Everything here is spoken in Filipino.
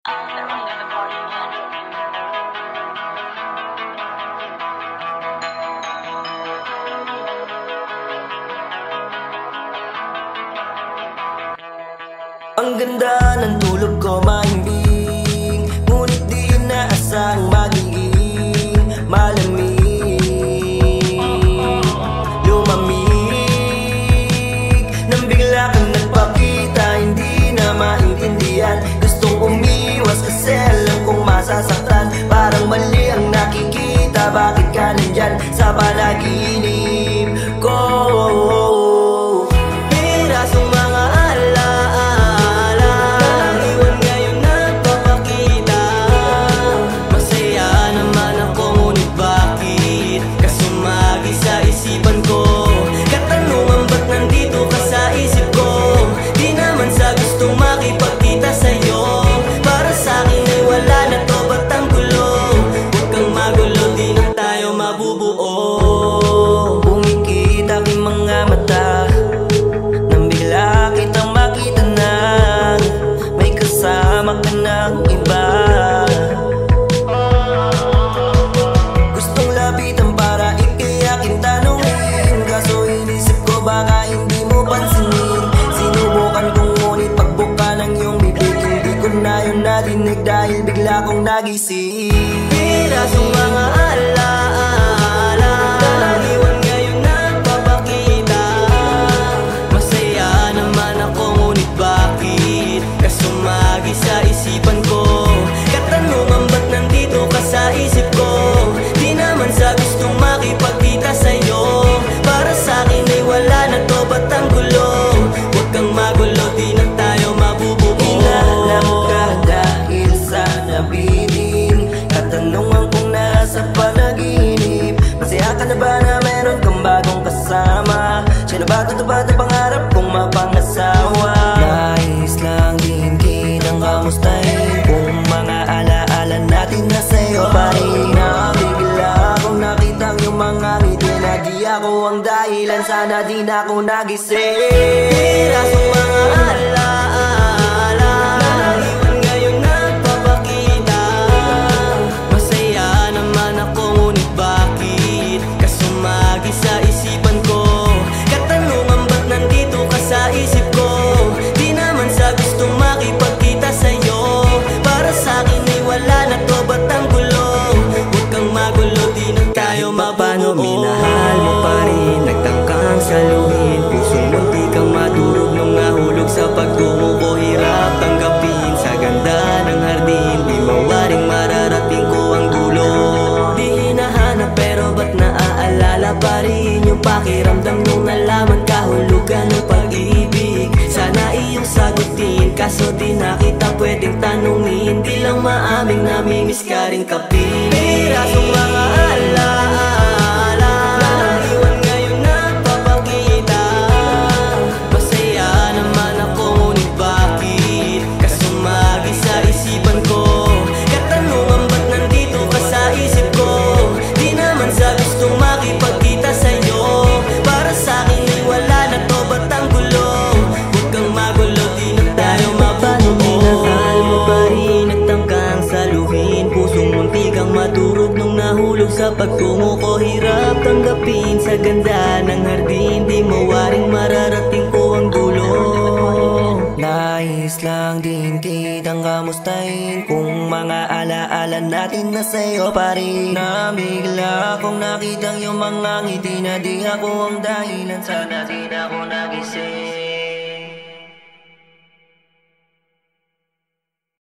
Ang ganda ng tulog ko mahimbing, ngunit di inaasang magiging malamig. Lumamig nang bigla kang nagpakita, hindi na maintindihan. Gustong umiwas kasi alam kong masasaktan. Parang mali ang nakikita, bakit ka nandyan sa panaginip ko? Gustong lapitan para ikayakin, tanungin, kaso inisip ko baka hindi mo pansinin. Sinubukan kong ngunit pagbuka ng iyong bibig, hindi ko na yun nadinig dahil bigla kong nagising. Pirasong mga alaala, iwan ngayon nagpapakita. Masaya naman ako ngunit bakit kasumagi sa isipan ko? Katanungan ba't nandito ka sa isip ko? Di naman sa gustong makipagkita sa'yo, para sa'kin ay wala na to, ba't ang gulo? Huwag kang magulo, di na tayo mabubuo. Inaalam ka dahil sa nabitin, katanungan kong nasa panaginip. Masaya ka na ba na meron kang bagong kasama? Siya na ba tutupad ang pangarap kong mapangasawa? Nais lang din kitang kamustahin, kung mga alaala natin na sa'yo pa rin. Bigla akong nakitang yung mga ngiti na di ako ang dahilan, sana di na ako nagising. Pirasong mga alaala, iwan ngayon nagpapakita. Masaya naman ako ngunit bakit kasumagi sa isipan ko? Katanungan ba't nandito ka sa isip ko? Di naman sa gustong makipagkita sa'yo, para sa'kin ay wala na to, ba't ang gulo? Huwag kang magulo, di na tayo mabubuo. Paano minahal mo pa rin, nagtangkang saluhin, pusong munti kang madurog nung nahulog sa pagtungo ko. Hirap tanggapin sa ganda ng hardin, di mawaring mararating ko ang dulo. Di hinahanap pero ba't naaalala pa rin yung pakiramdam nung nalaman kahulugan ng pag-ibig? Sana iyong sagutin, kaso di na kita pwedeng tanungin. Di lang maaming namimiss ka rin kapit. Pirasong mga alaala, iwan ngayon nagpapakita. Masaya naman ako ngunit bakit kasumagi sa isipan ko? Katanungan ba't nandito ka sa isip ko? Di naman sa gustong makipagkita sa'yo, para sa'kin ay wala na to, ba't ang gulo? Huwag kang magulo, di na tayo mabubuo. Minahal mo pa rin, nagtangkang saluhin, pusong munti kang maturog nung nahulog sa pagtungo ko. Hirap tanggapin sa ganda ng hardin, di mawaring mararating ko ang dulo. Nais lang din kitang kamustahin, kung mga alaala natin na sa'yo pa rin. Bigla akong nakitang yung mga ngiti na di ako ang dahilan, sana di na ako nagising.